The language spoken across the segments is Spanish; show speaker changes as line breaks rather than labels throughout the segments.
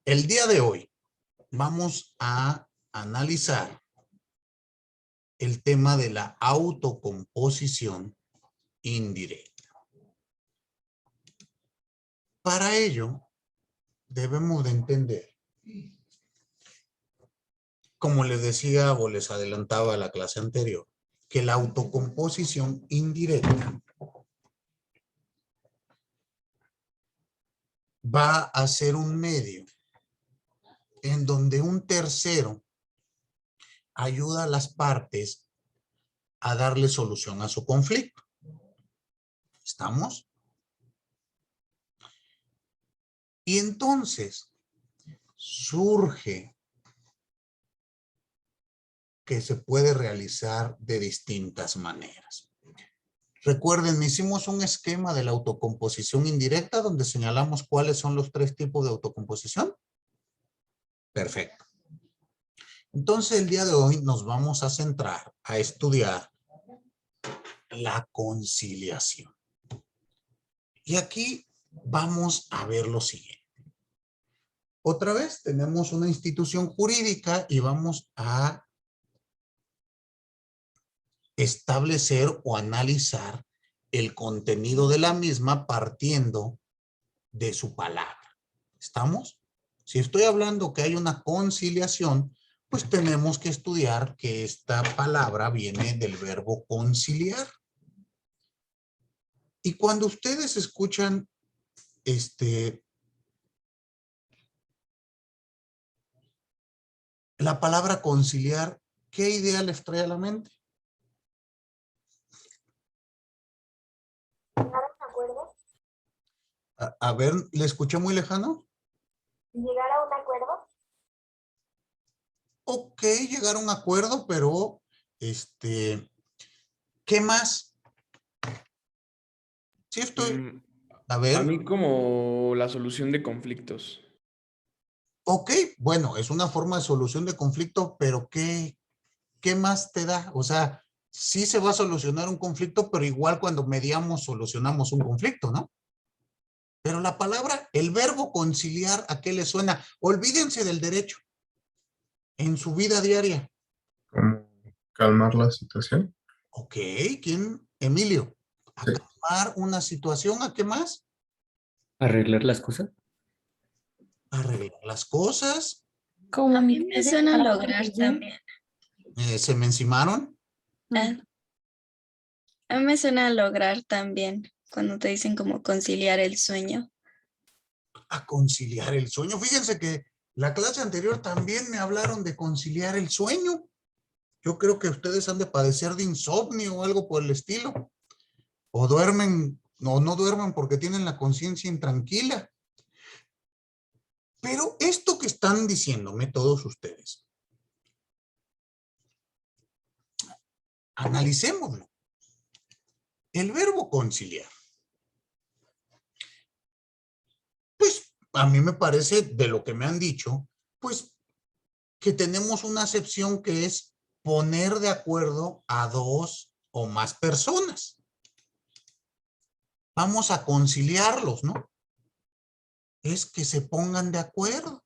El día de hoy vamos a analizar el tema de la autocomposición indirecta. Para ello, debemos de entender, como les decía o les adelantaba la clase anterior, que la autocomposición indirecta va a ser un medio en donde un tercero ayuda a las partes a darle solución a su conflicto. ¿Estamos? Y entonces surge que se puede realizar de distintas maneras. Recuerden, hicimos un esquema de la autocomposición indirecta donde señalamos cuáles son los 3 tipos de autocomposición. Perfecto. Entonces, el día de hoy nos vamos a centrar a estudiar la conciliación. Y aquí vamos a ver lo siguiente. Otra vez tenemos una institución jurídica y vamos a establecer o analizar el contenido de la misma partiendo de su palabra. ¿Estamos? Si estoy hablando que hay una conciliación, pues tenemos que estudiar que esta palabra viene del verbo conciliar. Y cuando ustedes escuchan la palabra conciliar, ¿qué idea les trae a la mente?
¿Llegar a un acuerdo?
A ver, ¿le escuché muy lejano?
¿Llegar a un acuerdo?
Ok, llegar a un acuerdo, pero ¿qué más? Sí estoy, a
A
ver,
mí como la solución de conflictos.
ok, bueno, es una forma de solución de conflicto, pero ¿qué más te da? O sea, sí se va a solucionar un conflicto, pero igual cuando mediamos solucionamos un conflicto, ¿no? Pero la palabra, el verbo conciliar, ¿a qué le suena? Olvídense del derecho en su vida diaria.
¿Cómo calmar la situación?
Ok, ¿quién? Emilio. A
Sí.
calmar una situación, ¿a qué más?
¿Arreglar las cosas?
Arreglar las cosas.
A mí me suena lograr también.
¿Se me encimaron?
Ah, a mí me suena lograr también, cuando te dicen como conciliar el sueño.
A conciliar el sueño. Fíjense que la clase anterior también me hablaron de conciliar el sueño. Yo creo que ustedes han de padecer de insomnio o algo por el estilo. O duermen, o no duermen porque tienen la conciencia intranquila. Pero esto que están diciéndome todos ustedes, analicémoslo. El verbo conciliar. Pues a mí me parece, de lo que me han dicho, pues que tenemos una acepción que es poner de acuerdo a 2 o más personas. Vamos a conciliarlos, ¿no? Es que se pongan de acuerdo.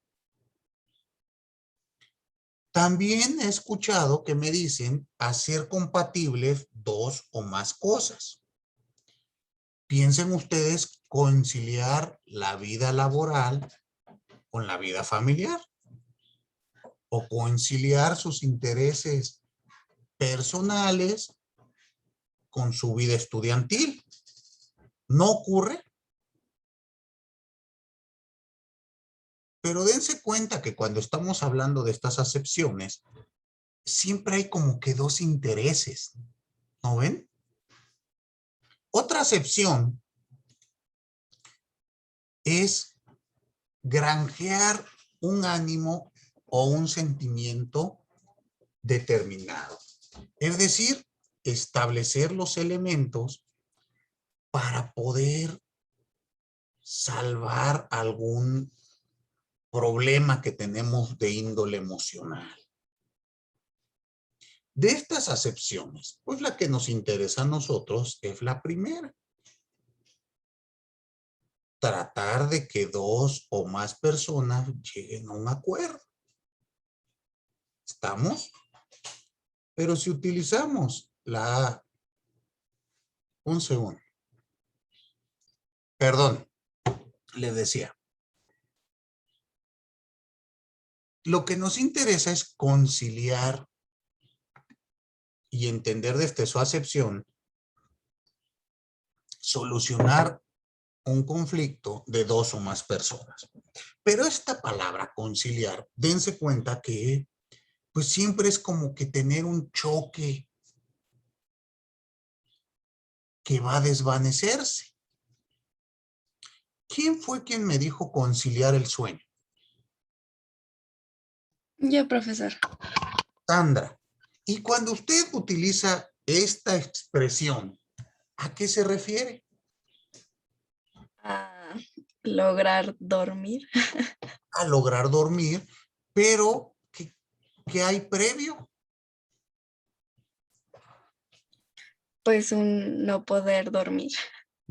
También he escuchado que me dicen hacer compatibles 2 o más cosas. Piensen ustedes conciliar la vida laboral con la vida familiar o conciliar sus intereses personales con su vida estudiantil. ¿No ocurre? Pero dense cuenta que cuando estamos hablando de estas acepciones, siempre hay como que 2 intereses, ¿no ven? Otra acepción es granjear un ánimo o un sentimiento determinado. Es decir, establecer los elementos para poder salvar algún problema que tenemos de índole emocional. De estas acepciones, pues la que nos interesa a nosotros es la primera. tratar de que dos o más personas lleguen a un acuerdo. ¿Estamos? Pero si utilizamos la... Un segundo. Perdón, les decía. Lo que nos interesa es conciliar y entender desde su acepción, solucionar un conflicto de dos o más personas. Pero esta palabra conciliar, dense cuenta que pues siempre es como que tener un choque que va a desvanecerse. ¿Quién fue quien me dijo conciliar el sueño?
Yo, profesor.
Sandra. Y cuando usted utiliza esta expresión, ¿a qué se refiere?
A lograr dormir.
A lograr dormir, pero ¿qué hay previo?
Pues un no poder dormir.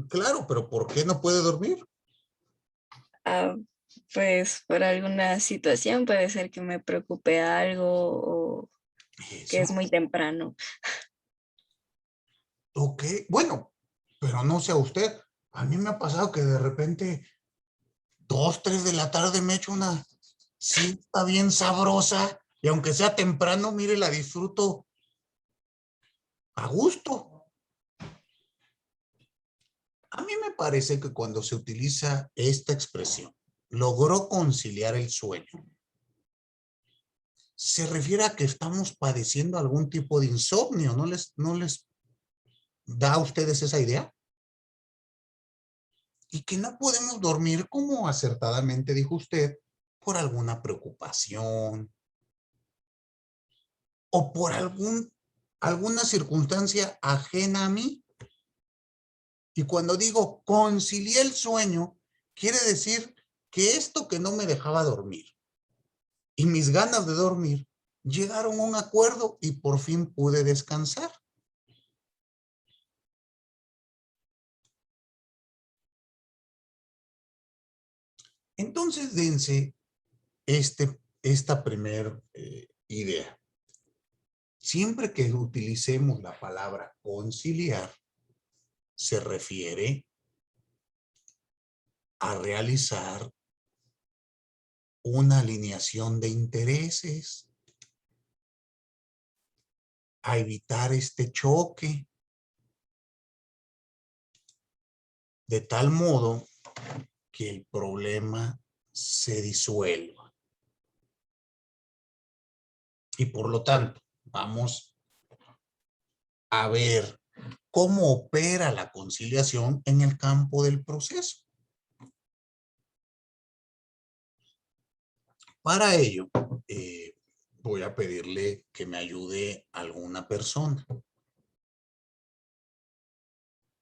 Claro, pero ¿por qué no puede dormir?
Ah, pues por alguna situación puede ser que me preocupe algo o que es
Eso.
muy temprano.
Ok, bueno, pero no sea usted. A mí me ha pasado que de repente 2, 3 de la tarde me echo una siesta bien sabrosa y aunque sea temprano, mire, la disfruto a gusto. A mí me parece que cuando se utiliza esta expresión, logró conciliar el sueño, se refiere a que estamos padeciendo algún tipo de insomnio. ¿No les da a ustedes esa idea? Y que no podemos dormir, como acertadamente dijo usted, por alguna preocupación o por alguna circunstancia ajena a mí. Y cuando digo concilié el sueño, quiere decir que esto que no me dejaba dormir y mis ganas de dormir llegaron a un acuerdo y por fin pude descansar. Entonces, dense esta primera idea. Siempre que utilicemos la palabra conciliar, se refiere a realizar una alineación de intereses, a evitar este choque, de tal modo que el problema se disuelva. Y por lo tanto, vamos a ver cómo opera la conciliación en el campo del proceso. Para ello, voy a pedirle que me ayude alguna persona.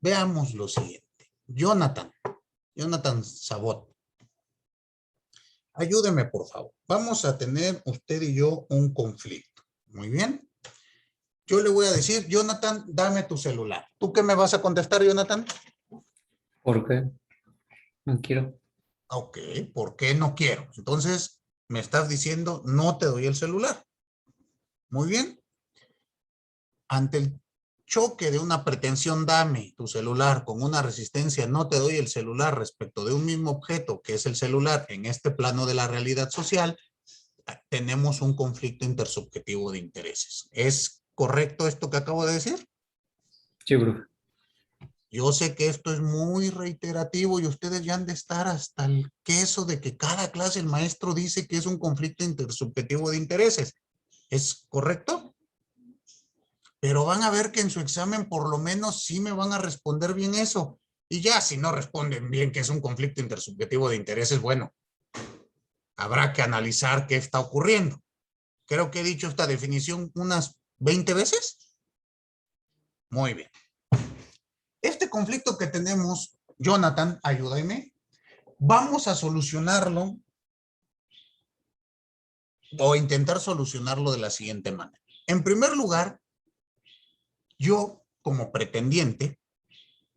Veamos lo siguiente. Jonathan Sabot. Ayúdeme, por favor. Vamos a tener usted y yo un conflicto. Muy bien. Yo le voy a decir, Jonathan, dame tu celular. ¿Tú qué me vas a contestar, Jonathan?
¿Por qué? No quiero.
Ok, ¿por qué no quiero? Entonces, me estás diciendo, no te doy el celular. Muy bien. Ante el choque de una pretensión, dame tu celular, con una resistencia, no te doy el celular respecto de un mismo objeto, que es el celular, en este plano de la realidad social, tenemos un conflicto intersubjetivo de intereses. ¿Es correcto esto que acabo de decir?
Sí, profe.
Yo sé que esto es muy reiterativo y ustedes ya han de estar hasta el queso de que cada clase el maestro dice que es un conflicto intersubjetivo de intereses. ¿Es correcto? Pero van a ver que en su examen por lo menos sí me van a responder bien eso. Y ya si no responden bien que es un conflicto intersubjetivo de intereses, bueno, habrá que analizar qué está ocurriendo. Creo que he dicho esta definición unas 20 veces. Muy bien. Este conflicto que tenemos, Jonathan, ayúdame, vamos a solucionarlo o intentar solucionarlo de la siguiente manera. En primer lugar, yo como pretendiente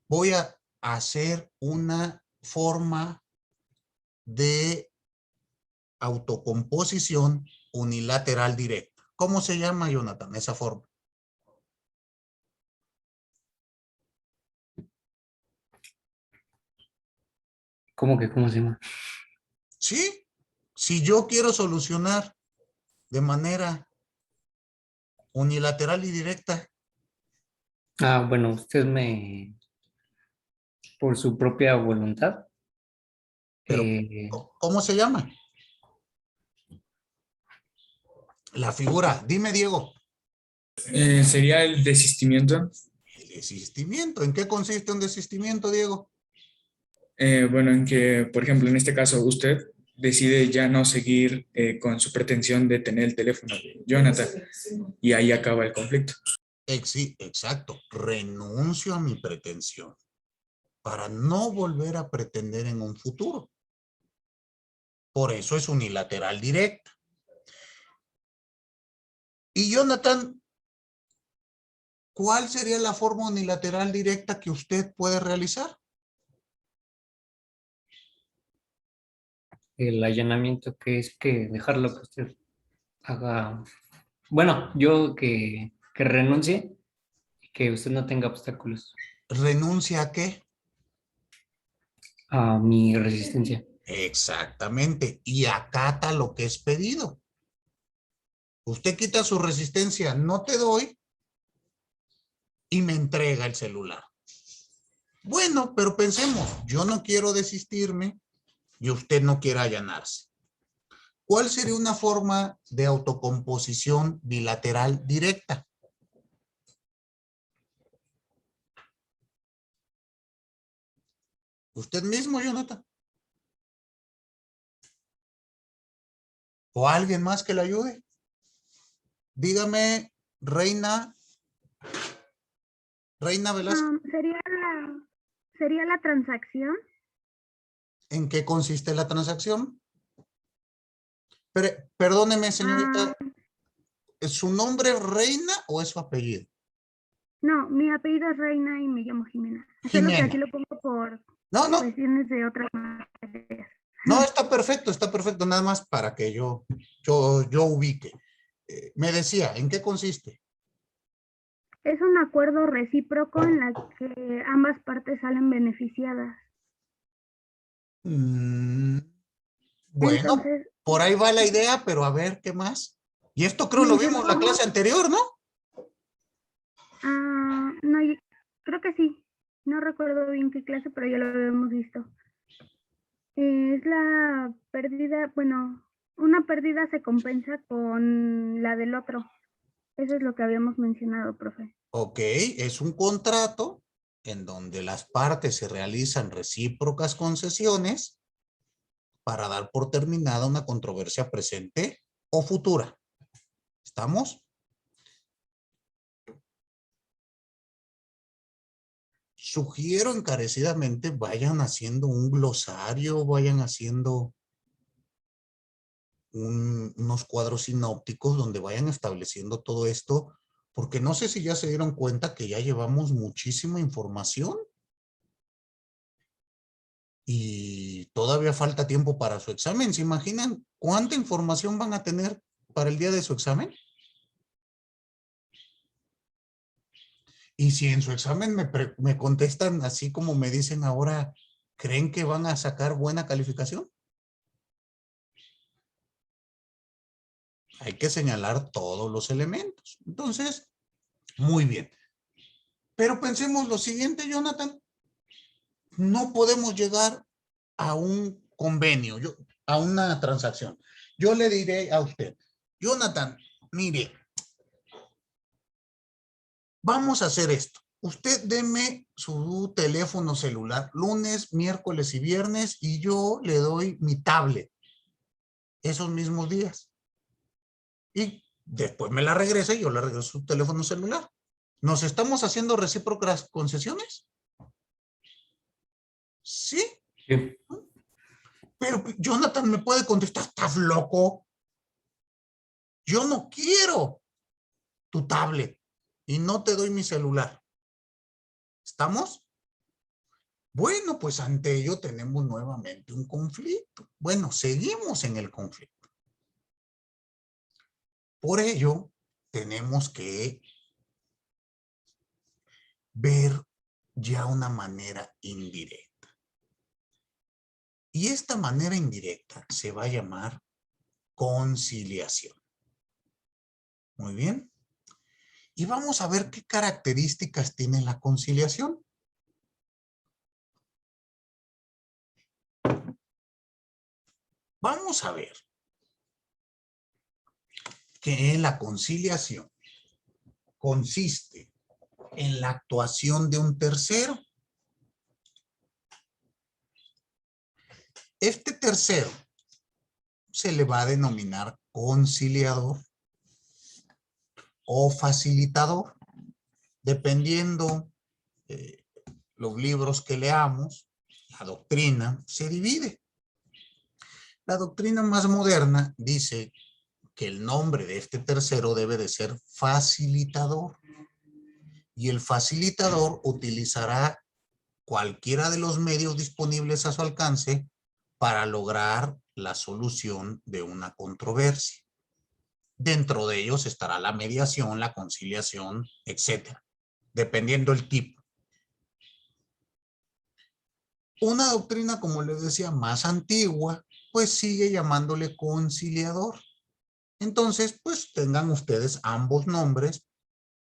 voy a hacer una forma de autocomposición unilateral directa. ¿Cómo se llama, Jonathan, esa forma?
¿Cómo que cómo se llama?
Sí, si yo quiero solucionar de manera unilateral y directa,
Ah, bueno, usted por su propia voluntad,
pero
eh,
¿cómo se llama? La figura. Dime, Diego.
Sería el desistimiento.
El desistimiento. ¿En qué consiste un desistimiento, Diego?
Bueno, en que, por ejemplo, en este caso, usted decide ya no seguir con su pretensión de tener el teléfono de Jonathan y ahí acaba el conflicto.
Sí, exacto. Renuncio a mi pretensión para no volver a pretender en un futuro. Por eso es unilateral directa. Y Jonathan, ¿cuál sería la forma unilateral directa que usted puede realizar?
el allanamiento, que es que dejarlo que usted haga, bueno, yo que renuncie y que usted no tenga obstáculos
¿Renuncia a qué?
a mi resistencia.
Exactamente. Y acata lo que es pedido. Usted quita su resistencia, no te doy, y me entrega el celular. Bueno, pero pensemos, yo no quiero desistirme y usted no quiere allanarse. ¿Cuál sería una forma de autocomposición bilateral directa? Usted mismo, Jonathan. ¿O alguien más que le ayude? Dígame, Reina Velasco,
Sería la transacción.
¿en qué consiste la transacción? Perdóneme, señorita, ¿es su nombre Reina o es su apellido?
No, mi apellido es Reina y me llamo Jimena. Solo que
Jimena.
aquí lo pongo por
No, no,
cuestiones de otras materias.
no, está perfecto, nada más para que yo ubique. Me decía, ¿en qué consiste?
Es un acuerdo recíproco en la que ambas partes salen beneficiadas.
Mm, bueno,
Entonces,
por ahí va la idea, pero a ver, ¿qué más? Y esto creo lo vimos en la
mencionábamos,
clase anterior, ¿no?
no, creo que sí. No recuerdo bien qué clase, pero ya lo habíamos visto. Es la pérdida, bueno, una pérdida se compensa con la del otro. Eso es lo que habíamos mencionado, profe.
Ok, es un contrato en donde las partes se realizan recíprocas concesiones para dar por terminada una controversia presente o futura. ¿Estamos? Sugiero encarecidamente vayan haciendo un glosario, vayan haciendo unos cuadros sinópticos donde vayan estableciendo todo esto, porque no sé si ya se dieron cuenta que ya llevamos muchísima información y todavía falta tiempo para su examen. ¿Se imaginan cuánta información van a tener para el día de su examen? Y si en su examen me contestan así como me dicen ahora, ¿creen que van a sacar buena calificación? Hay que señalar todos los elementos. Entonces, muy bien. Pero pensemos lo siguiente, Jonathan. No podemos llegar a un convenio, a una transacción. Yo le diré a usted, Jonathan, mire, vamos a hacer esto. Usted deme su teléfono celular lunes, miércoles y viernes y yo le doy mi tablet esos mismos días. Y después me la regresa y yo le regreso su teléfono celular. ¿Nos estamos haciendo recíprocas concesiones? Sí.
Sí.
Pero Jonathan me puede contestar, ¿estás loco? Yo no quiero tu tablet y no te doy mi celular. ¿Estamos? Bueno, pues ante ello tenemos nuevamente un conflicto. Bueno, seguimos en el conflicto. Por ello, tenemos que ver ya una manera indirecta. Y esta manera indirecta se va a llamar conciliación. Muy bien. Y vamos a ver qué características tiene la conciliación. Vamos a ver que la conciliación consiste en la actuación de un tercero. Este tercero se le va a denominar conciliador o facilitador, dependiendo los libros que leamos. La doctrina se divide. La doctrina más moderna dice que el nombre de este tercero debe de ser facilitador, y el facilitador utilizará cualquiera de los medios disponibles a su alcance para lograr la solución de una controversia. Dentro de ellos estará la mediación, la conciliación, etcétera, dependiendo el tipo. Una doctrina, como les decía, más antigua, pues sigue llamándole conciliador. Entonces, pues tengan ustedes ambos nombres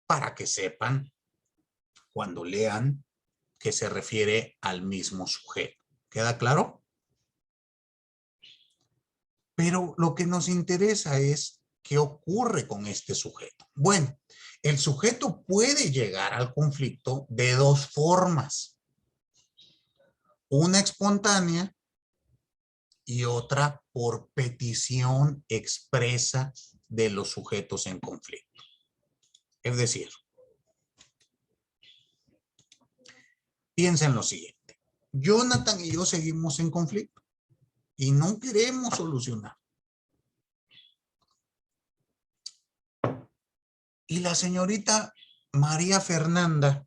para que sepan cuando lean que se refiere al mismo sujeto. ¿Queda claro? Pero lo que nos interesa es qué ocurre con este sujeto. Bueno, el sujeto puede llegar al conflicto de dos formas. Una espontánea y otra por petición expresa de los sujetos en conflicto. Es decir, piensen lo siguiente. Jonathan y yo seguimos en conflicto y no queremos solucionar. Y la señorita María Fernanda,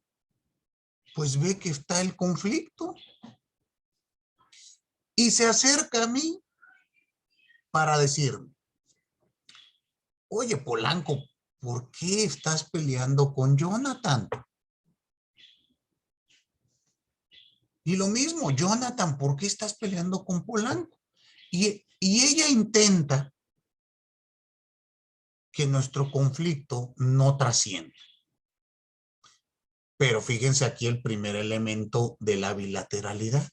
pues ve que está el conflicto y se acerca a mí para decirme, oye, Polanco, ¿por qué estás peleando con Jonathan? Y lo mismo, Jonathan, ¿por qué estás peleando con Polanco? Y ella intenta que nuestro conflicto no trascienda. Pero fíjense aquí el primer elemento de la bilateralidad.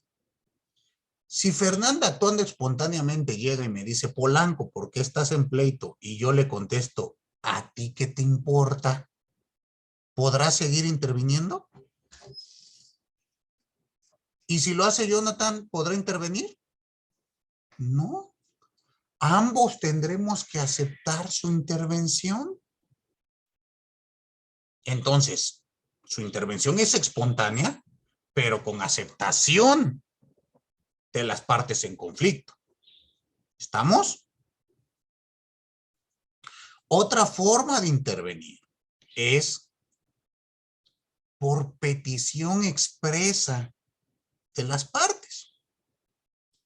Si Fernanda actuando espontáneamente llega y me dice, Polanco, ¿por qué estás en pleito? Y yo le contesto, ¿a ti qué te importa? ¿Podrás seguir interviniendo? ¿Y si lo hace Jonathan, podrá intervenir? No. Ambos tendremos que aceptar su intervención. Entonces, su intervención es espontánea, pero con aceptación de las partes en conflicto. ¿Estamos? Otra forma de intervenir es por petición expresa de las partes.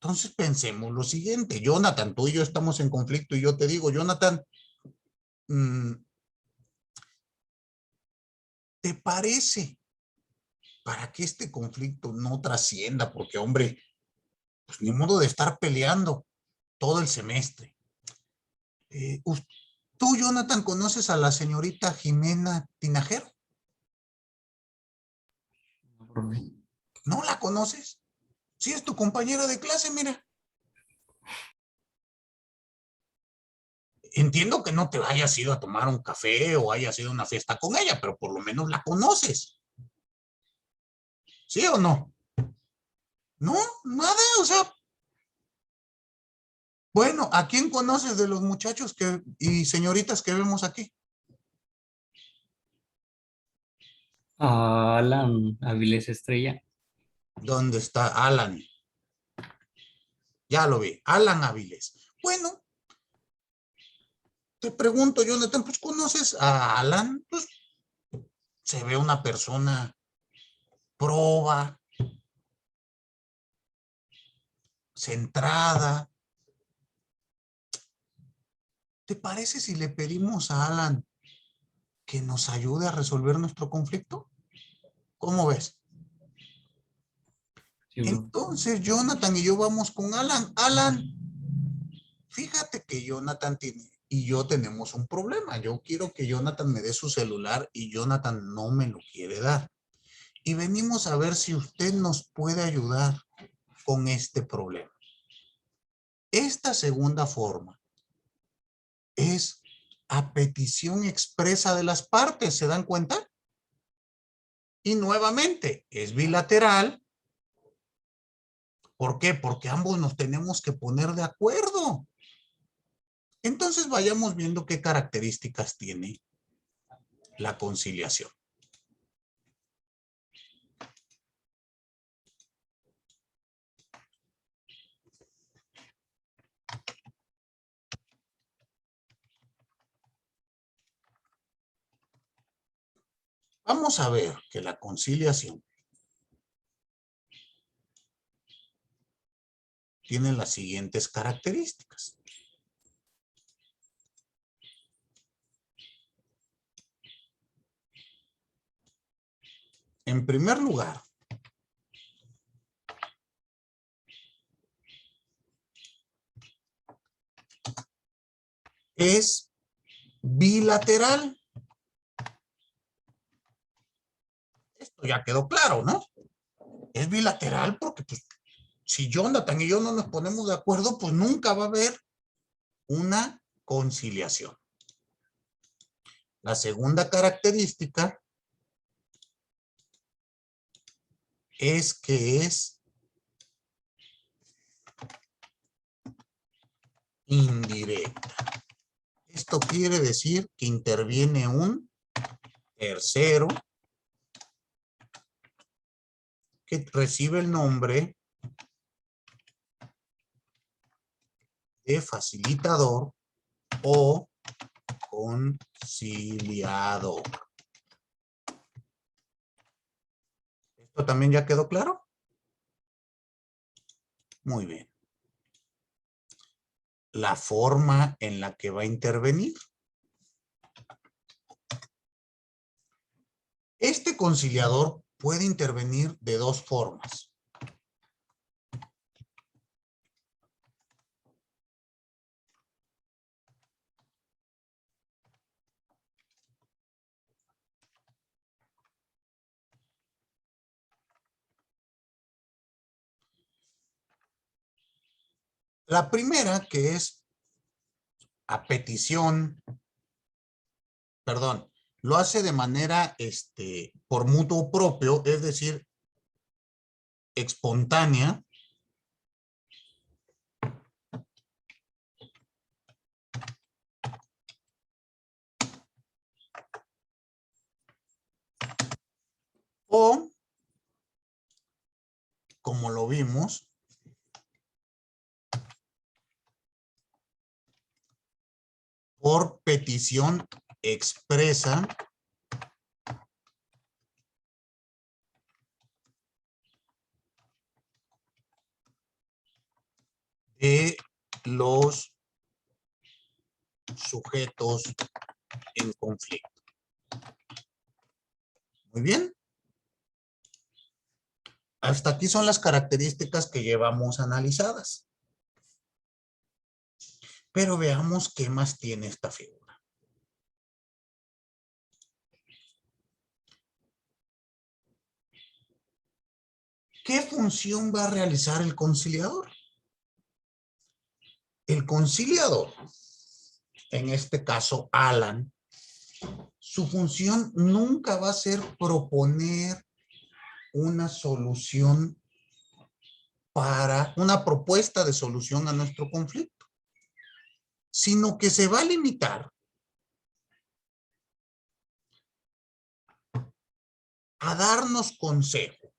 Entonces pensemos lo siguiente, Jonathan, tú y yo estamos en conflicto y yo te digo, Jonathan, ¿te parece para que este conflicto no trascienda? Porque, hombre, pues ni modo de estar peleando todo el semestre. ¿Tú, Jonathan, conoces a la señorita Jimena Tinajero? ¿No la conoces? Sí, es tu compañera de clase, mira. Entiendo que no te hayas ido a tomar un café o hayas ido a una fiesta con ella, pero por lo menos la conoces. ¿Sí o no? No, nada, o sea. Bueno, ¿a quién conoces de los muchachos y señoritas que vemos aquí?
Alan Avilés Estrella.
¿Dónde está Alan? Ya lo vi, Alan Avilés. Bueno, te pregunto, Jonathan, pues ¿conoces a Alan? Pues se ve una persona proba, centrada. ¿Te parece si le pedimos a Alan que nos ayude a resolver nuestro conflicto? ¿Cómo ves?
Sí, bro.
Entonces Jonathan y yo vamos con Alan. Alan, fíjate que Jonathan y yo tenemos un problema. Yo quiero que Jonathan me dé su celular y Jonathan no me lo quiere dar. Y venimos a ver si usted nos puede ayudar con este problema. Esta segunda forma es a petición expresa de las partes, ¿se dan cuenta? Y nuevamente, es bilateral. ¿Por qué? Porque ambos nos tenemos que poner de acuerdo. Entonces vayamos viendo qué características tiene la conciliación. Vamos a ver que la conciliación tiene las siguientes características. En primer lugar, es bilateral. Esto ya quedó claro, ¿no? Es bilateral porque pues, si Jonathan y yo no nos ponemos de acuerdo, pues nunca va a haber una conciliación. La segunda característica es que es indirecta. Esto quiere decir que interviene un tercero que recibe el nombre de facilitador o conciliador. ¿Esto también ya quedó claro? Muy bien. La forma en la que va a intervenir. Este conciliador puede intervenir de dos formas. La primera, que es a petición, perdón, lo hace de manera por mutuo propio, es decir, espontánea. O, como lo vimos, por petición expresa de los sujetos en conflicto. Muy bien. Hasta aquí son las características que llevamos analizadas. Pero veamos qué más tiene esta figura. ¿Qué función va a realizar el conciliador? El conciliador, en este caso Alan, su función nunca va a ser proponer una solución para una propuesta de solución a nuestro conflicto, sino que se va a limitar a darnos consejo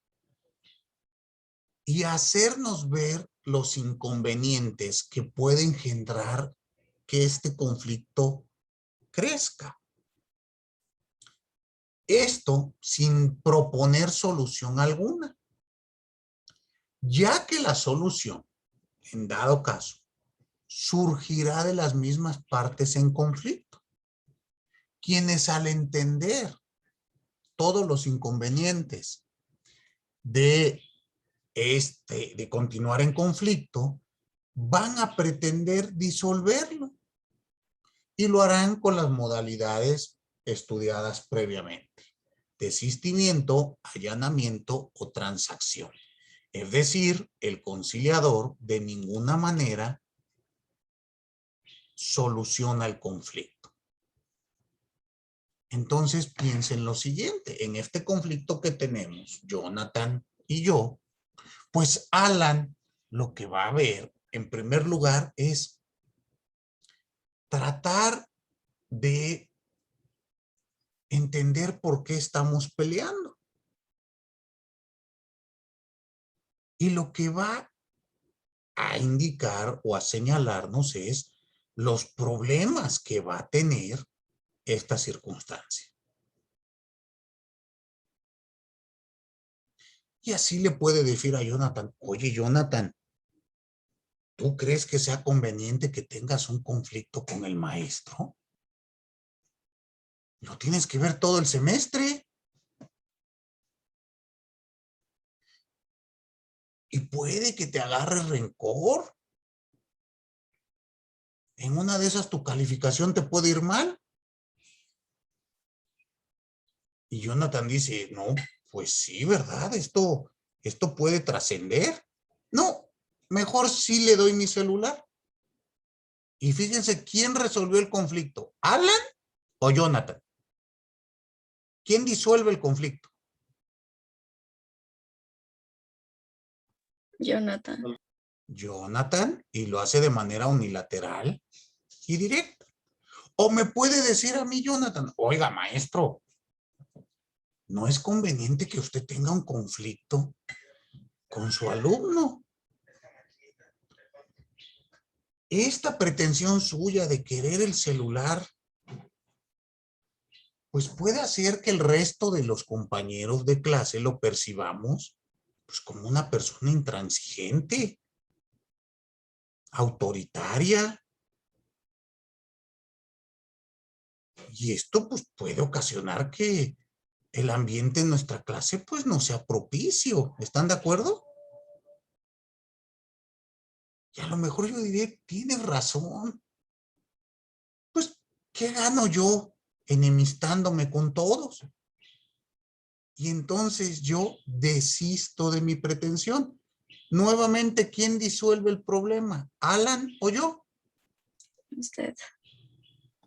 y a hacernos ver los inconvenientes que puede engendrar que este conflicto crezca. Esto sin proponer solución alguna, ya que la solución en dado caso, surgirá de las mismas partes en conflicto, quienes al entender todos los inconvenientes de continuar en conflicto, van a pretender disolverlo y lo harán con las modalidades estudiadas previamente: desistimiento, allanamiento o transacción. Es decir, el conciliador de ninguna manera soluciona el conflicto. Entonces piensen lo siguiente: en este conflicto que tenemos Jonathan y yo, pues Alan lo que va a ver en primer lugar es tratar de entender por qué estamos peleando. Y lo que va a indicar o a señalarnos es los problemas que va a tener esta circunstancia. Y así le puede decir a Jonathan: oye, Jonathan, ¿tú crees que sea conveniente que tengas un conflicto con el maestro? Lo tienes que ver todo el semestre. Y puede que te agarre rencor. En una de esas tu calificación te puede ir mal. Y Jonathan dice: no, pues sí, ¿verdad? Esto puede trascender. No, mejor sí le doy mi celular. Y fíjense, ¿quién resolvió el conflicto? ¿Alan o Jonathan? ¿Quién disuelve el conflicto?
Jonathan.
Jonathan, y lo hace de manera unilateral y directa. O me puede decir a mí Jonathan: oiga, maestro, no es conveniente que usted tenga un conflicto con su alumno. Esta pretensión suya de querer el celular, pues puede hacer que el resto de los compañeros de clase lo percibamos pues como una persona intransigente, autoritaria. Y esto pues puede ocasionar que el ambiente en nuestra clase pues no sea propicio. ¿Están de acuerdo? Y a lo mejor yo diré: tienes razón. Pues, ¿qué gano yo enemistándome con todos? Y entonces yo desisto de mi pretensión. Nuevamente, ¿quién disuelve el problema? ¿Alan o yo?
Usted.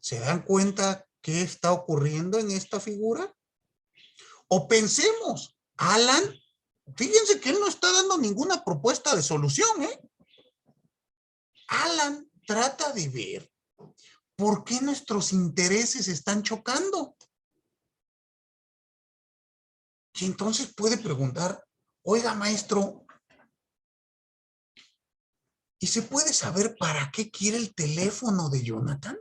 ¿Se dan cuenta qué está ocurriendo en esta figura? O pensemos, Alan, fíjense que él no está dando ninguna propuesta de solución, ¿eh? Alan trata de ver por qué nuestros intereses están chocando. Y entonces puede preguntar: oiga, maestro, ¿y se puede saber para qué quiere el teléfono de Jonathan?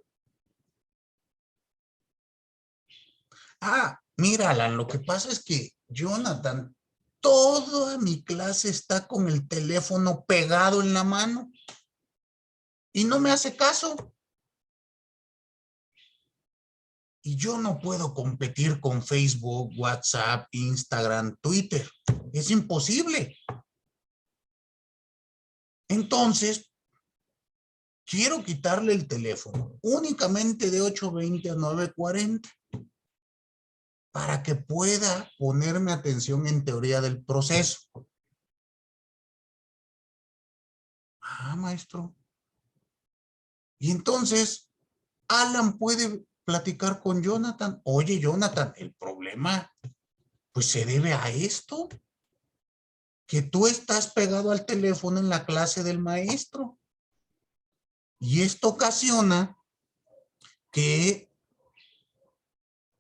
Ah, mira, Alan, lo que pasa es que Jonathan, toda mi clase está con el teléfono pegado en la mano y no me hace caso. Y yo no puedo competir con Facebook, WhatsApp, Instagram, Twitter. Es imposible. Entonces, quiero quitarle el teléfono únicamente de 8:20 a 9:40 para que pueda ponerme atención en teoría del proceso. Ah, maestro. Y entonces, Alan puede platicar con Jonathan: oye, Jonathan, el problema pues se debe a esto, que tú estás pegado al teléfono en la clase del maestro. Y esto ocasiona que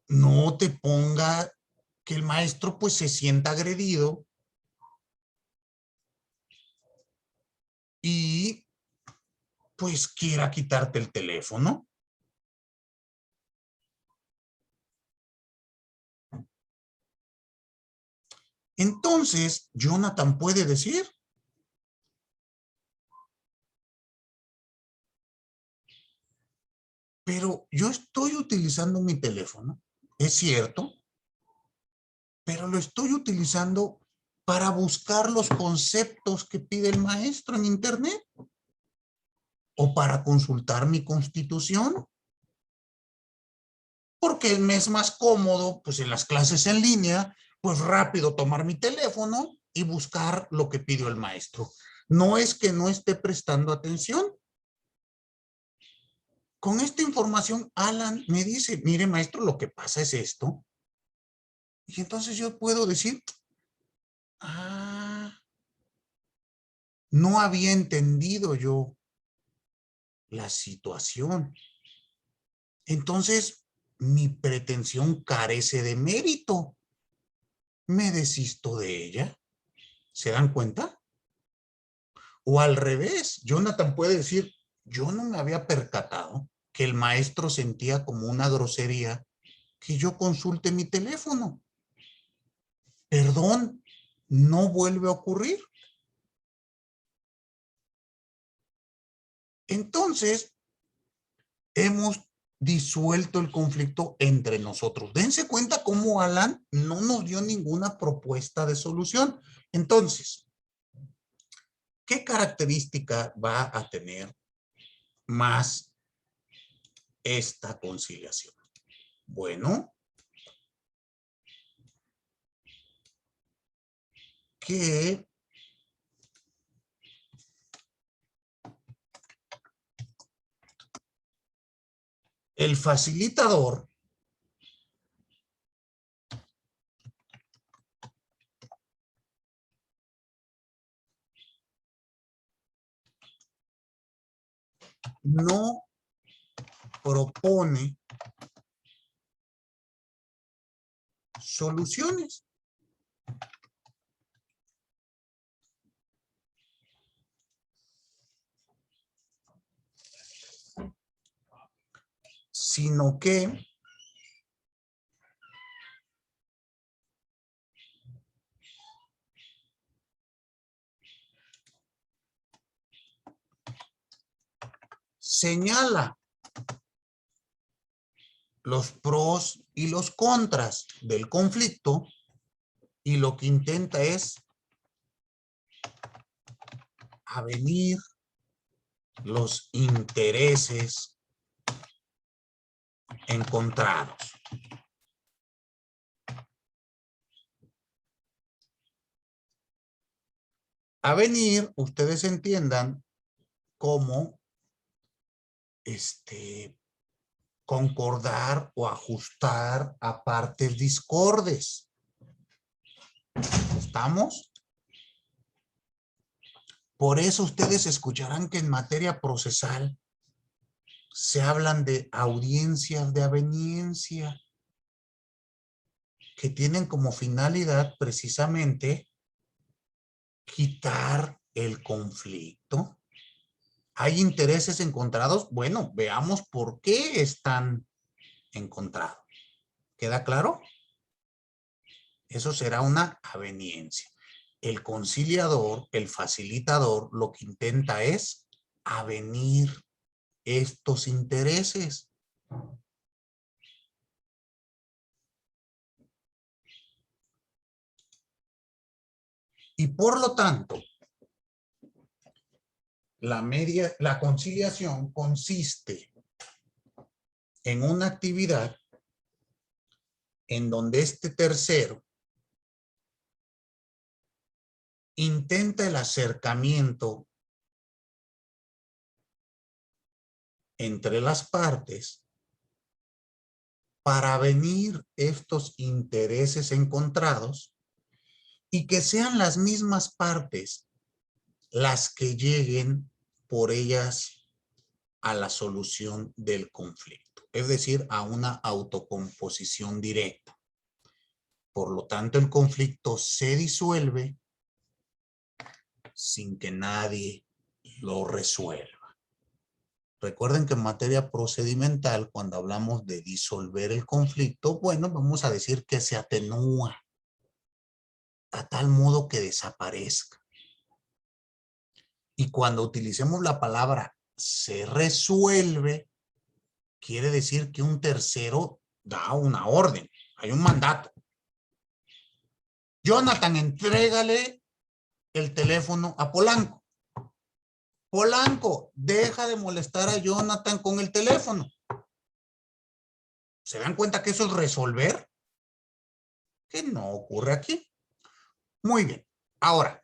no te ponga, que el maestro pues se sienta agredido y pues quiera quitarte el teléfono. Entonces, Jonathan puede decir: Pero yo estoy utilizando mi teléfono, es cierto, pero lo estoy utilizando para buscar los conceptos que pide el maestro en internet o para consultar mi constitución. Porque me es más cómodo, pues en las clases en línea, pues rápido tomar mi teléfono y buscar lo que pidió el maestro. No es que no esté prestando atención. Con esta información, Alan me dice, mire maestro, lo que pasa es esto. Y entonces yo puedo decir, ah, no había entendido yo la situación. Entonces, mi pretensión carece de mérito. Me desisto de ella. ¿Se dan cuenta? O al revés, Jonathan puede decir, yo no me había percatado que el maestro sentía como una grosería que yo consulte mi teléfono. Perdón, no vuelve a ocurrir. Entonces, hemos disuelto el conflicto entre nosotros. Dense cuenta cómo Alan no nos dio ninguna propuesta de solución. Entonces, ¿qué característica va a tener más esta conciliación? Bueno, que el facilitador no propone soluciones. Sino que señala los pros y los contras del conflicto y lo que intenta es avenir los intereses encontrados. Avenir, ustedes entiendan cómo concordar o ajustar a partes discordes. ¿Estamos? Por eso ustedes escucharán que en materia procesal se hablan de audiencias de aveniencia que tienen como finalidad precisamente quitar el conflicto. ¿Hay intereses encontrados? Bueno, veamos por qué están encontrados. ¿Queda claro? Eso será una aveniencia. El conciliador, el facilitador, lo que intenta es avenir estos intereses. Y por lo tanto, la conciliación consiste en una actividad en donde este tercero intenta el acercamiento entre las partes para avenir estos intereses encontrados y que sean las mismas partes las que lleguen por ellas a la solución del conflicto, es decir, a una autocomposición directa. Por lo tanto, el conflicto se disuelve sin que nadie lo resuelva. Recuerden que en materia procedimental, cuando hablamos de disolver el conflicto, bueno, vamos a decir que se atenúa a tal modo que desaparezca. Y cuando utilicemos la palabra se resuelve, quiere decir que un tercero da una orden. Hay un mandato. Jonathan, entrégale el teléfono a Polanco. Polanco, deja de molestar a Jonathan con el teléfono. ¿Se dan cuenta que eso es resolver? Que no ocurre aquí. Muy bien. Ahora,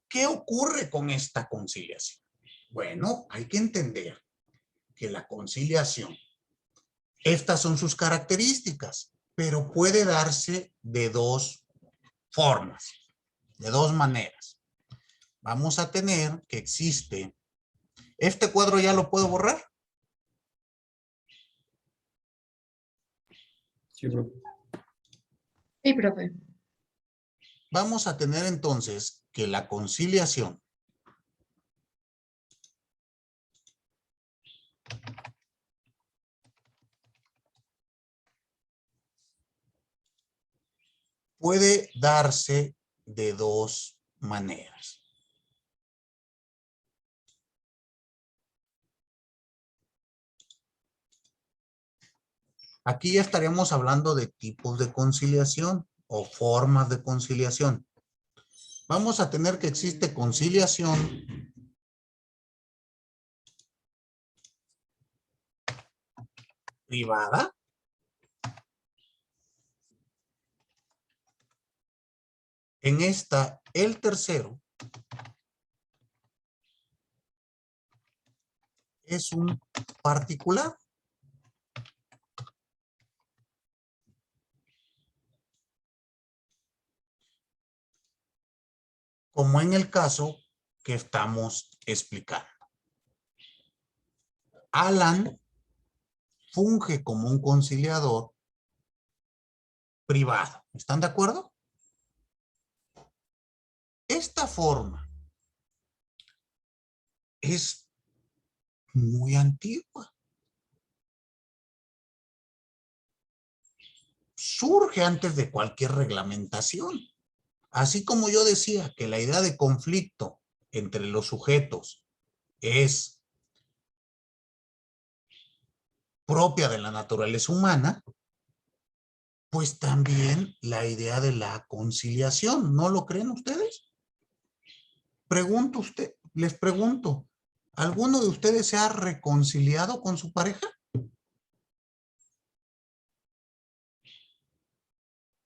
¿qué ocurre con esta conciliación? Bueno, hay que entender que la conciliación, estas son sus características, pero puede darse de dos formas, de dos maneras. Vamos a tener que existe, ¿este cuadro ya lo puedo borrar?
Sí, profe.
Sí, profe.
Vamos a tener entonces que la conciliación puede darse de dos maneras. Aquí ya estaríamos hablando de tipos de conciliación o formas de conciliación. Vamos a tener que existe conciliación privada. En esta, el tercero es un particular. Como en el caso que estamos explicando. Alan funge como un conciliador privado. ¿Están de acuerdo? Esta forma es muy antigua. Surge antes de cualquier reglamentación. Así como yo decía que la idea de conflicto entre los sujetos es propia de la naturaleza humana, pues también la idea de la conciliación. ¿No lo creen ustedes? Les pregunto, ¿alguno de ustedes se ha reconciliado con su pareja?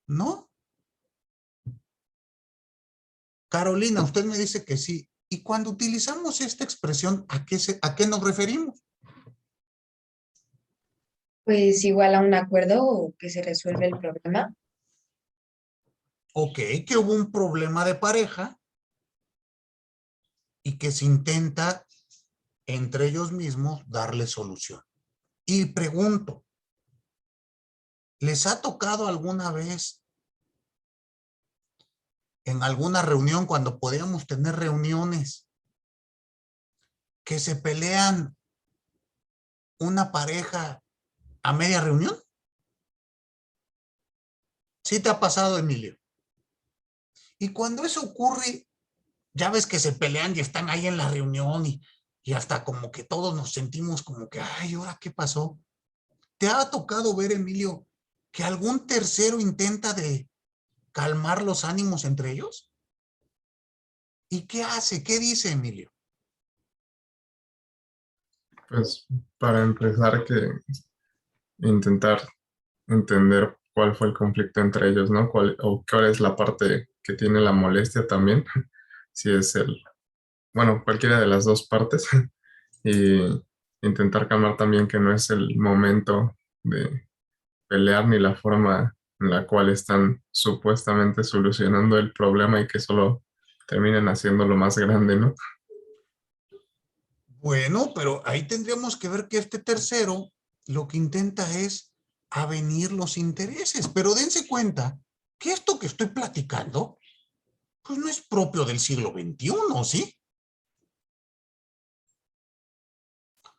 ¿No? Carolina, usted me dice que sí. Y cuando utilizamos esta expresión, ¿a qué nos referimos?
Pues igual a un acuerdo o que se resuelve el problema.
Ok, que hubo un problema de pareja y que se intenta entre ellos mismos darle solución. Y pregunto, ¿les ha tocado alguna vez en alguna reunión, cuando podíamos tener reuniones, que se pelean una pareja a media reunión? ¿Sí te ha pasado, Emilio? Y cuando eso ocurre, ya ves que se pelean y están ahí en la reunión y hasta como que todos nos sentimos como que, ay, ¿ahora qué pasó? ¿Te ha tocado ver, Emilio, que algún tercero intenta de calmar los ánimos entre ellos? ¿Y qué hace? ¿Qué dice, Emilio?
Pues para empezar que intentar entender cuál fue el conflicto entre ellos, ¿no? ¿Cuál es la parte que tiene la molestia también? Si es bueno, cualquiera de las dos partes. Y intentar calmar también que no es el momento de pelear ni la forma en la cual están supuestamente solucionando el problema y que solo terminen haciéndolo más grande, ¿no?
Bueno, pero ahí tendríamos que ver que este tercero lo que intenta es avenir los intereses. Pero dense cuenta que esto que estoy platicando, pues no es propio del siglo XXI, ¿sí?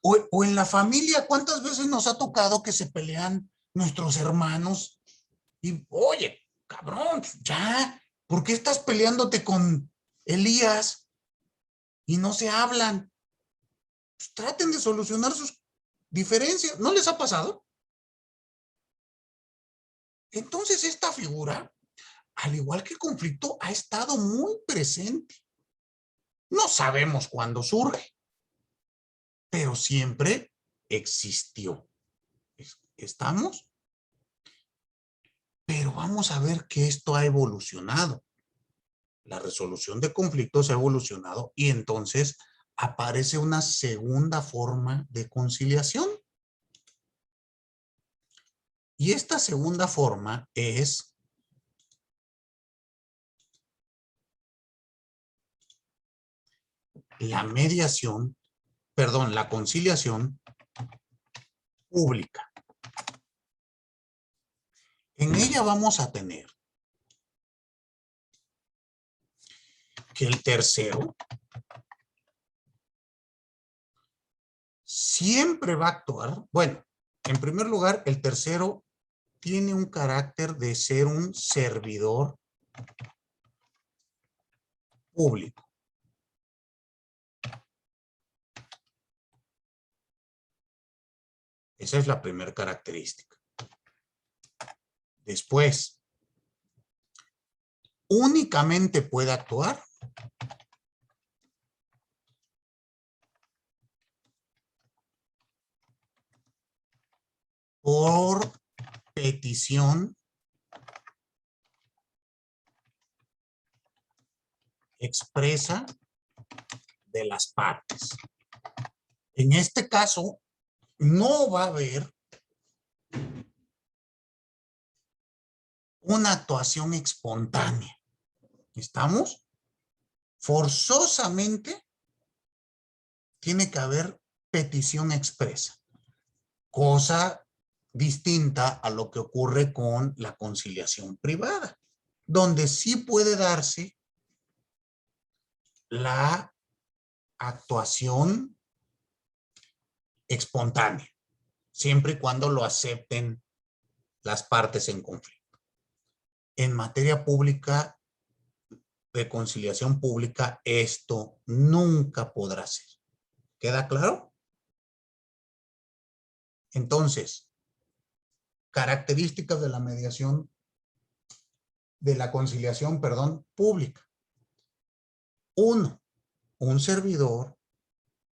O en la familia, ¿cuántas veces nos ha tocado que se pelean nuestros hermanos? Y, oye, cabrón, ya, ¿por qué estás peleándote con Elías y no se hablan? Pues traten de solucionar sus Diferencia, ¿no les ha pasado? Entonces esta figura, al igual que el conflicto, ha estado muy presente. No sabemos cuándo surge, pero siempre existió. ¿Estamos? Pero vamos a ver que esto ha evolucionado. La resolución de conflictos ha evolucionado y entonces aparece una segunda forma de conciliación. Y esta segunda forma es la mediación, perdón, la conciliación pública. En ella vamos a tener que el tercero siempre va a actuar. Bueno, en primer lugar, el tercero tiene un carácter de ser un servidor público. Esa es la primera característica. Después, únicamente puede actuar por petición expresa de las partes. En este caso, no va a haber una actuación espontánea. ¿Estamos? Forzosamente tiene que haber petición expresa, cosa distinta a lo que ocurre con la conciliación privada, donde sí puede darse la actuación espontánea, siempre y cuando lo acepten las partes en conflicto. En materia pública, de conciliación pública, esto nunca podrá ser. ¿Queda claro? Entonces, características de la mediación, de la conciliación, perdón, pública. Uno, un servidor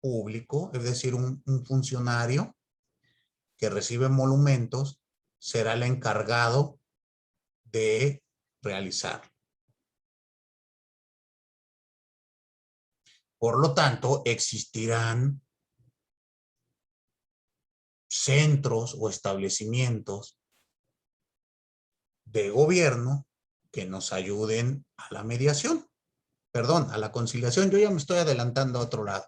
público, es decir, un funcionario que recibe emolumentos, será el encargado de realizar. Por lo tanto, existirán centros o establecimientos de gobierno que nos ayuden a la mediación, perdón, a la conciliación. Yo ya me estoy adelantando a otro lado.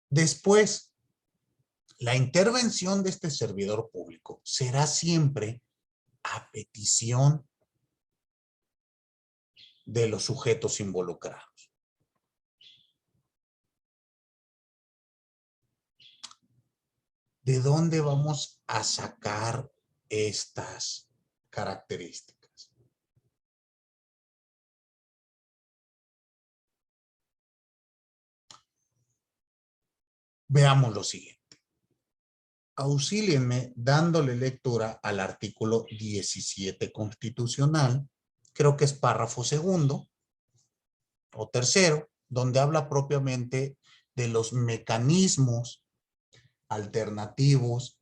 Después, la intervención de este servidor público será siempre a petición de los sujetos involucrados. ¿De dónde vamos a sacar estas características? Veamos lo siguiente. Auxílienme dándole lectura al artículo 17 constitucional, creo que es párrafo segundo o tercero, donde habla propiamente de los mecanismos alternativos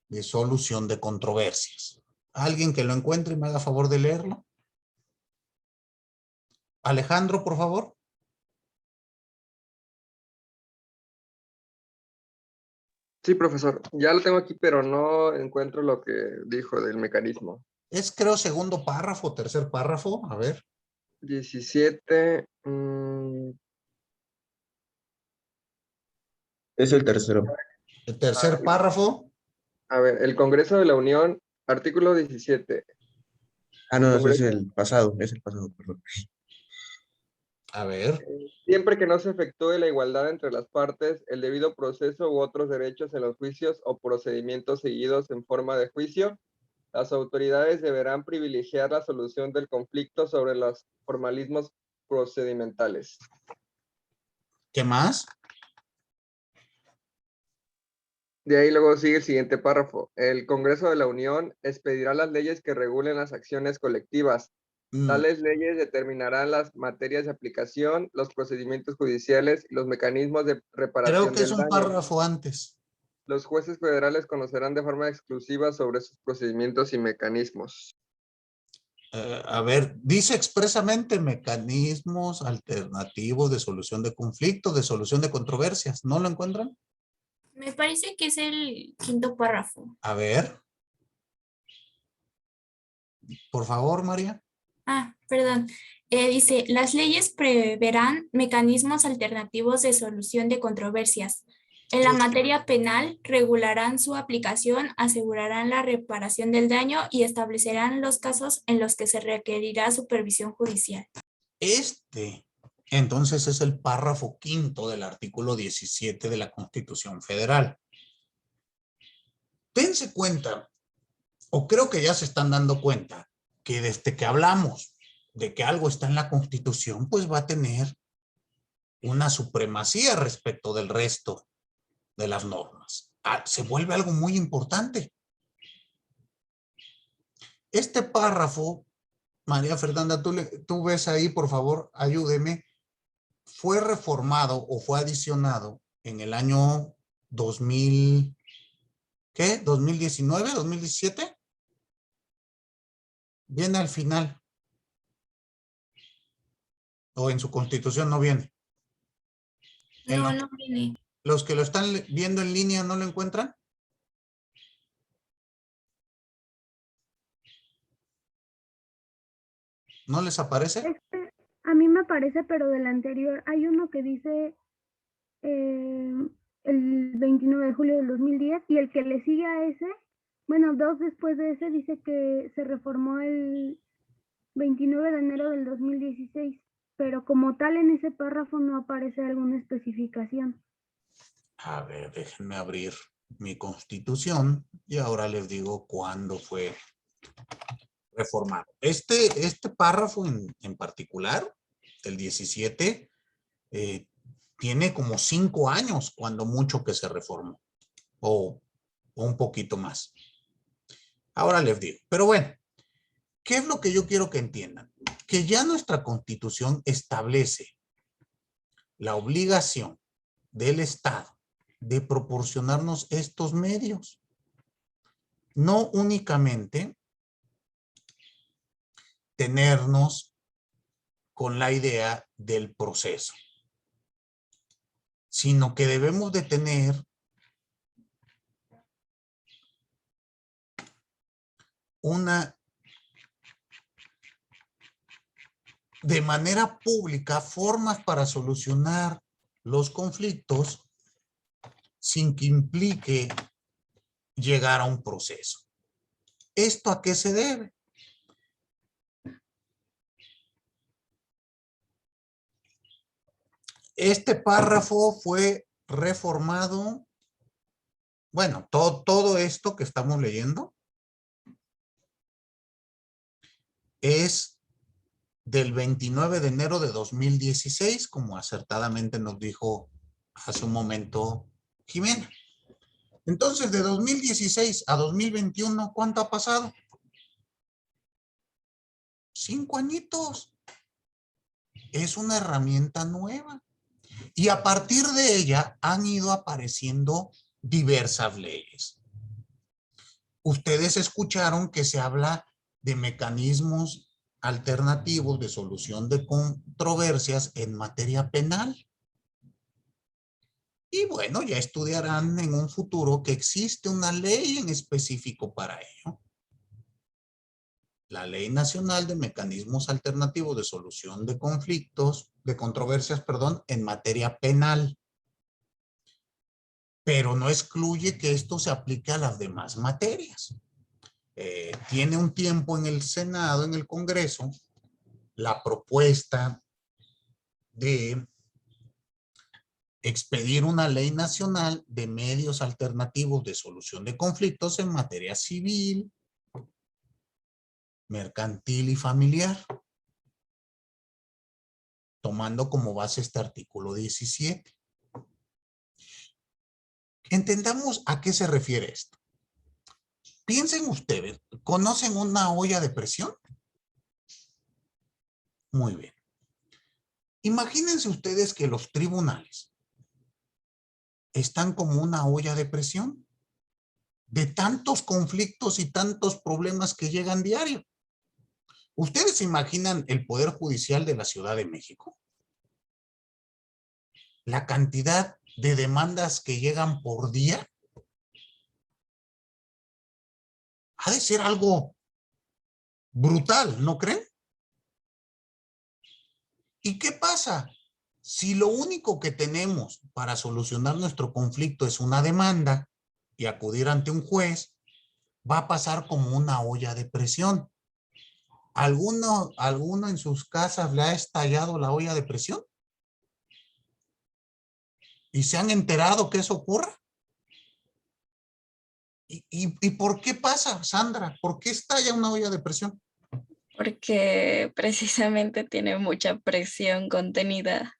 de solución de controversias. ¿Alguien que lo encuentre y me haga favor de leerlo? Alejandro, por favor.
Sí, profesor, ya lo tengo aquí, pero no encuentro lo que dijo del mecanismo.
Es creo segundo párrafo, tercer párrafo, a ver.
17.
Es el tercero.
El tercer párrafo.
A ver, el Congreso de la Unión, artículo 17.
Ah, no, ese es
Congreso.
el pasado, perdón.
A ver.
Siempre que no se efectúe la igualdad entre las partes, el debido proceso u otros derechos en los juicios o procedimientos seguidos en forma de juicio, las autoridades deberán privilegiar la solución del conflicto sobre los formalismos procedimentales.
¿Qué más?
De ahí luego sigue el siguiente párrafo. El Congreso de la Unión expedirá las leyes que regulen las acciones colectivas. Tales leyes determinarán las materias de aplicación, los procedimientos judiciales y los mecanismos de
Creo
reparación
que es
del
un
daño.
párrafo antes.
Los jueces federales conocerán de forma exclusiva sobre sus procedimientos y mecanismos.
A ver, dice expresamente mecanismos alternativos de solución de conflictos, de solución de controversias. ¿No lo encuentran?
Me parece que es el quinto párrafo.
A ver. Por favor, María.
Perdón. Dice, las leyes preverán mecanismos alternativos de solución de controversias. En la materia penal, regularán su aplicación, asegurarán la reparación del daño y establecerán los casos en los que se requerirá supervisión judicial.
Entonces, es el párrafo quinto del artículo 17 de la Constitución Federal. Dense cuenta, o creo que ya se están dando cuenta, que desde que hablamos de que algo está en la Constitución, pues va a tener una supremacía respecto del resto de las normas. Se vuelve algo muy importante. Este párrafo, María Fernanda, tú ves ahí, por favor, ayúdeme, fue reformado o fue adicionado en el año 2000, ¿qué? ¿2019? ¿2017? Viene al final. O en su constitución no viene.
No, no viene.
¿Los que lo están viendo en línea no lo encuentran? ¿No les aparece?
A mí me parece, pero del anterior. Hay uno que dice el 29 de julio del 2010 y el que le sigue a ese, bueno, 2 después de ese, dice que se reformó el 29 de enero del 2016, pero como tal en ese párrafo no aparece alguna especificación.
A ver, déjenme abrir mi constitución y ahora les digo cuándo fue reformado. Este párrafo en particular, el 17, tiene como 5 años, cuando mucho que se reformó, o un poquito más. Ahora les digo, pero bueno, ¿qué es lo que yo quiero que entiendan? Que ya nuestra Constitución establece la obligación del Estado de proporcionarnos estos medios. No únicamente tenernos con la idea del proceso, sino que debemos de tener de manera pública, formas para solucionar los conflictos sin que implique llegar a un proceso. ¿Esto a qué se debe? Este párrafo fue reformado, bueno, todo esto que estamos leyendo es del 29 de enero de 2016, como acertadamente nos dijo hace un momento Jimena. Entonces, de 2016 a 2021, ¿cuánto ha pasado? 5 añitos. Es una herramienta nueva. Y a partir de ella han ido apareciendo diversas leyes. Ustedes escucharon que se habla de mecanismos alternativos de solución de controversias en materia penal. Y bueno, ya estudiarán en un futuro que existe una ley en específico para ello. La Ley Nacional de Mecanismos Alternativos de Solución de Conflictos, de controversias, perdón, en materia penal. Pero no excluye que esto se aplique a las demás materias. Tiene un tiempo en el Senado, en el Congreso, la propuesta de expedir una ley nacional de medios alternativos de solución de conflictos en materia civil, mercantil y familiar, tomando como base este artículo 17. Entendamos a qué se refiere esto. Piensen ustedes, ¿conocen una olla de presión? Muy bien. Imagínense ustedes que los tribunales están como una olla de presión de tantos conflictos y tantos problemas que llegan diario. ¿Ustedes se imaginan el Poder Judicial de la Ciudad de México? La cantidad de demandas que llegan por día ha de ser algo brutal, ¿no creen? ¿Y qué pasa? Si lo único que tenemos para solucionar nuestro conflicto es una demanda y acudir ante un juez, va a pasar como una olla de presión. ¿Alguno en sus casas le ha estallado la olla de presión? ¿Y se han enterado que eso ocurre? ¿Y por qué pasa, Sandra? ¿Por qué estalla una olla de presión?
Porque precisamente tiene mucha presión contenida.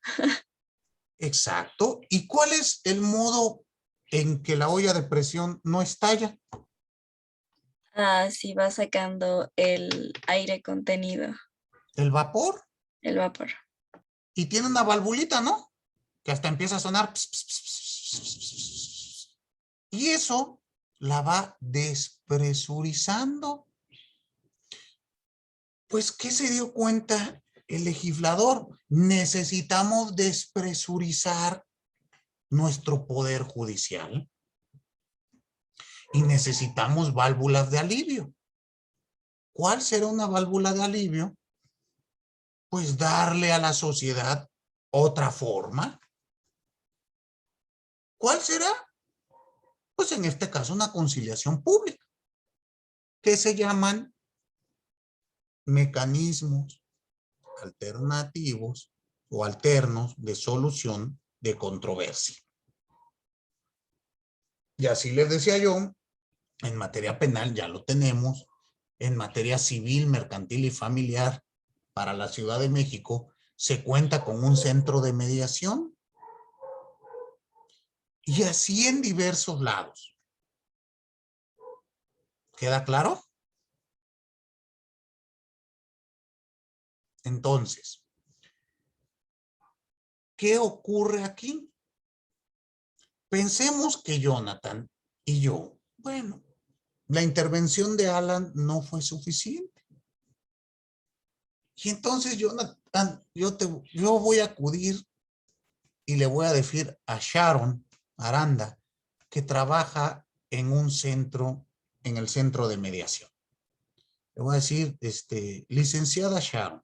Exacto. ¿Y cuál es el modo en que la olla de presión no estalla?
Sí va sacando el aire contenido,
El vapor.
el vapor.
Y tiene una valvulita, ¿no? Que hasta empieza a sonar. Ps, ps, ps, ps, ps, ps. Y eso la va despresurizando. Pues, ¿qué se dio cuenta el legislador? Necesitamos despresurizar nuestro poder judicial y necesitamos válvulas de alivio. ¿Cuál será una válvula de alivio? Pues darle a la sociedad otra forma. ¿Cuál será? Pues en este caso una conciliación pública, que se llaman mecanismos alternativos o alternos de solución de controversia. Y así les decía yo, en materia penal ya lo tenemos, en materia civil, mercantil y familiar, para la Ciudad de México, se cuenta con un centro de mediación. Y así en diversos lados. ¿Queda claro? Entonces, ¿qué ocurre aquí? Pensemos que Jonathan y yo, bueno, la intervención de Alan no fue suficiente. Y entonces, Jonathan, yo voy a acudir y le voy a decir a Sharon Aranda que trabaja en un centro, en el centro de mediación. Le voy a decir, licenciada Sharon,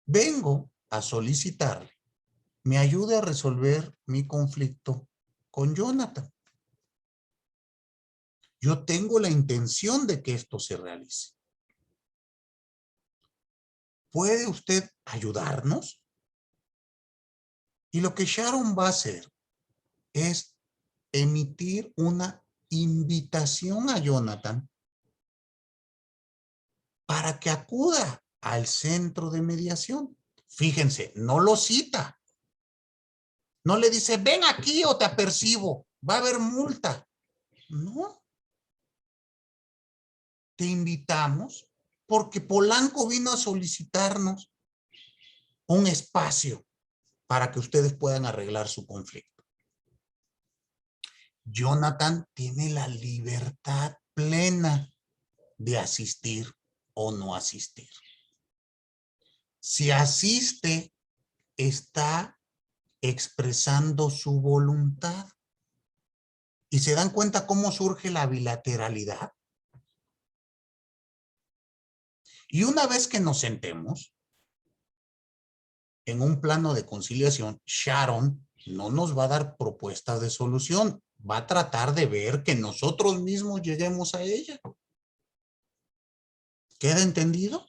vengo a solicitarle me ayude a resolver mi conflicto con Jonathan. Yo tengo la intención de que esto se realice. ¿Puede usted ayudarnos? Y lo que Sharon va a hacer es emitir una invitación a Jonathan para que acuda al centro de mediación. Fíjense, no lo cita. No le dice, ven aquí o te apercibo, va a haber multa. No. Te invitamos porque Polanco vino a solicitarnos un espacio para que ustedes puedan arreglar su conflicto. Jonathan tiene la libertad plena de asistir o no asistir. Si asiste, está expresando su voluntad. ¿Y se dan cuenta cómo surge la bilateralidad? Y una vez que nos sentemos en un plano de conciliación, Sharon no nos va a dar propuestas de solución. Va a tratar de ver que nosotros mismos lleguemos a ella. ¿Queda entendido?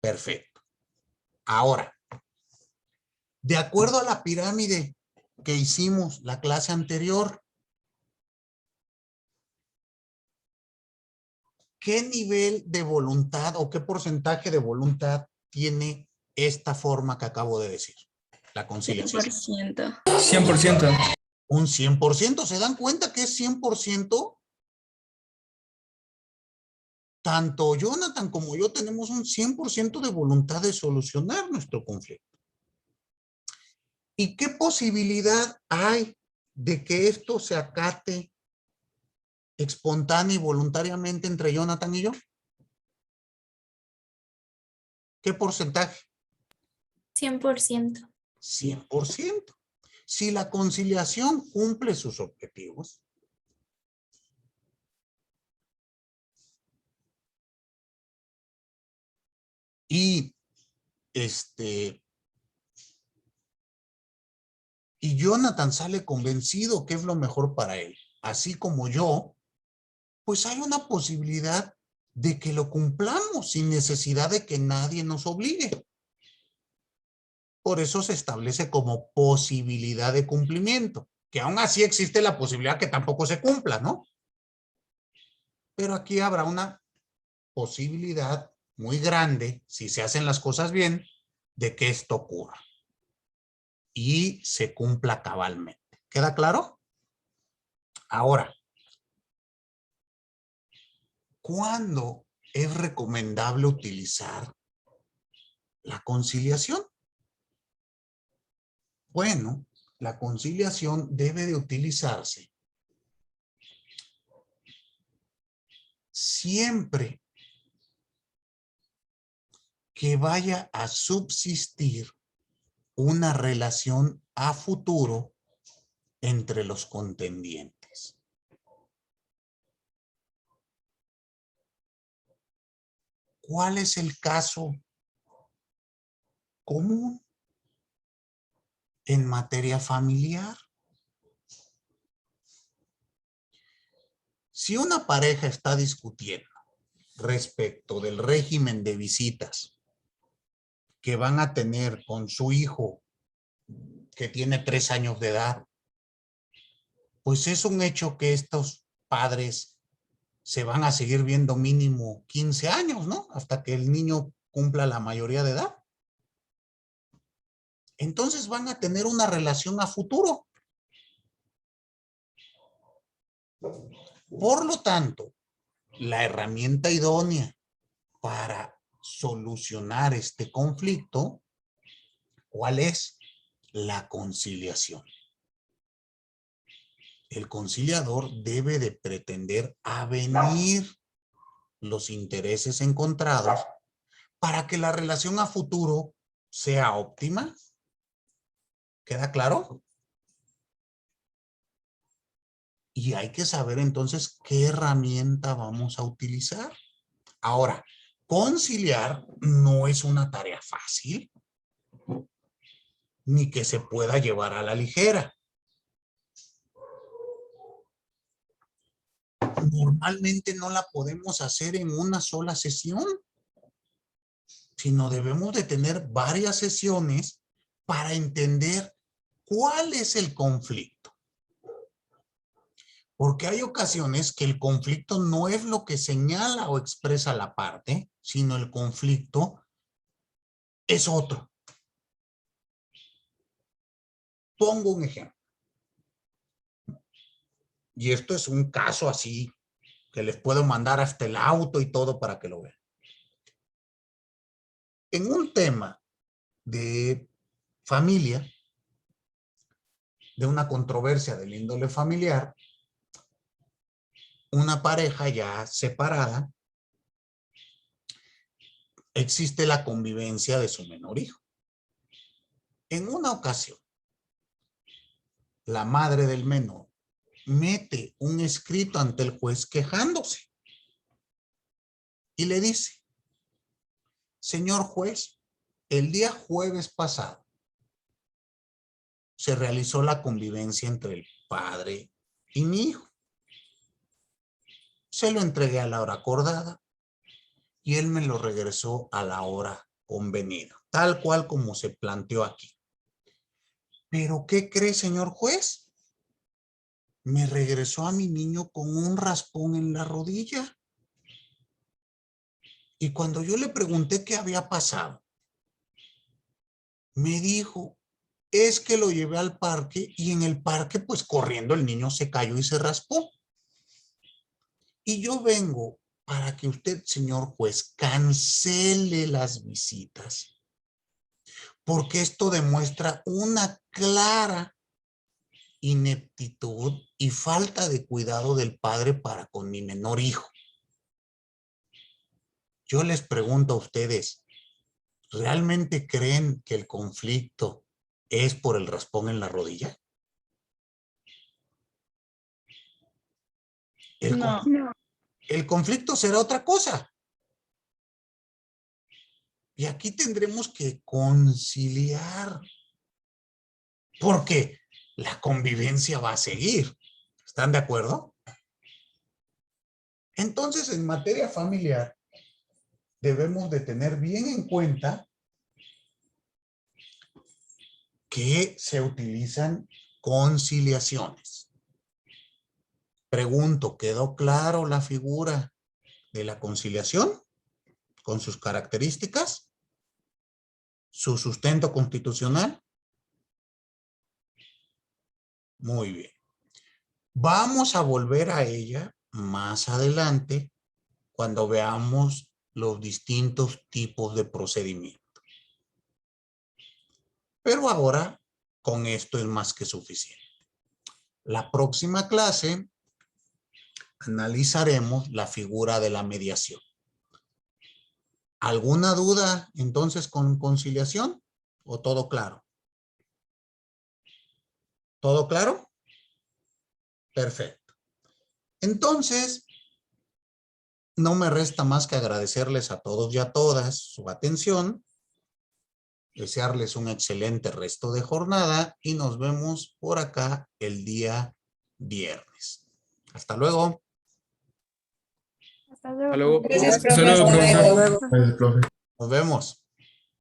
Perfecto. Ahora, de acuerdo a la pirámide que hicimos la clase anterior, ¿qué nivel de voluntad o qué porcentaje de voluntad tiene esta forma que acabo de decir? la conciliación?
100%.
100%.
Un 100%. ¿Se dan cuenta que es 100%? Tanto Jonathan como yo tenemos un 100% de voluntad de solucionar nuestro conflicto. ¿Y qué posibilidad hay de que esto se acate espontánea y voluntariamente entre Jonathan y yo? ¿Qué porcentaje?
100%.
100%. Si la conciliación cumple sus objetivos, y Jonathan sale convencido que es lo mejor para él, así como yo, pues hay una posibilidad de que lo cumplamos sin necesidad de que nadie nos obligue. Por eso se establece como posibilidad de cumplimiento, que aún así existe la posibilidad que tampoco se cumpla, ¿no? Pero aquí habrá una posibilidad muy grande, si se hacen las cosas bien, de que esto ocurra y se cumpla cabalmente. ¿Queda claro? Ahora, ¿cuándo es recomendable utilizar la conciliación? Bueno, la conciliación debe de utilizarse siempre que vaya a subsistir una relación a futuro entre los contendientes. ¿Cuál es el caso común en materia familiar? Si una pareja está discutiendo respecto del régimen de visitas que van a tener con su hijo que tiene 3 años de edad, pues es un hecho que estos padres se van a seguir viendo mínimo 15 años, ¿no? Hasta que el niño cumpla la mayoría de edad. Entonces van a tener una relación a futuro. Por lo tanto, la herramienta idónea para solucionar este conflicto, ¿cuál es? La conciliación. El conciliador debe de pretender avenir los intereses encontrados para que la relación a futuro sea óptima. ¿Queda claro? Y hay que saber entonces qué herramienta vamos a utilizar. Ahora, conciliar no es una tarea fácil, ni que se pueda llevar a la ligera. Normalmente no la podemos hacer en una sola sesión, sino debemos de tener varias sesiones para entender cuál es el conflicto. Porque hay ocasiones que el conflicto no es lo que señala o expresa la parte, sino el conflicto es otro. Pongo un ejemplo. Y esto es un caso así, que les puedo mandar hasta el auto y todo para que lo vean. En un tema de familia, de una controversia del índole familiar, una pareja ya separada, existe la convivencia de su menor hijo. En una ocasión, la madre del menor mete un escrito ante el juez quejándose y le dice: señor juez, el día jueves pasado se realizó la convivencia entre el padre y mi hijo. Se lo entregué a la hora acordada y él me lo regresó a la hora convenida, tal cual como se planteó aquí. ¿Pero qué cree, señor juez? Me regresó a mi niño con un raspón en la rodilla. Y cuando yo le pregunté qué había pasado, me dijo es que lo llevé al parque y en el parque, pues corriendo, el niño se cayó y se raspó. Y yo vengo para que usted, señor juez, cancele las visitas. Porque esto demuestra una clara ineptitud y falta de cuidado del padre para con mi menor hijo. Yo les pregunto a ustedes, ¿realmente creen que el conflicto es por el raspón en la rodilla?
No.
El conflicto será otra cosa. Y aquí tendremos que conciliar. Porque la convivencia va a seguir. ¿Están de acuerdo? Entonces, en materia familiar, debemos de tener bien en cuenta que se utilizan conciliaciones. Pregunto, ¿quedó claro la figura de la conciliación con sus características? ¿Su sustento constitucional? Muy bien. Vamos a volver a ella más adelante cuando veamos los distintos tipos de procedimiento. Pero ahora con esto es más que suficiente. La próxima clase analizaremos la figura de la mediación. ¿Alguna duda entonces con conciliación o todo claro? ¿Todo claro? Perfecto. Entonces, no me resta más que agradecerles a todos y a todas su atención, desearles un excelente resto de jornada y nos vemos por acá el día viernes. Hasta luego.
Hasta luego.
Hasta luego.
Gracias,
Hasta
profe.
luego,
Hasta
profesor.
luego.
Gracias, profe.
Nos vemos.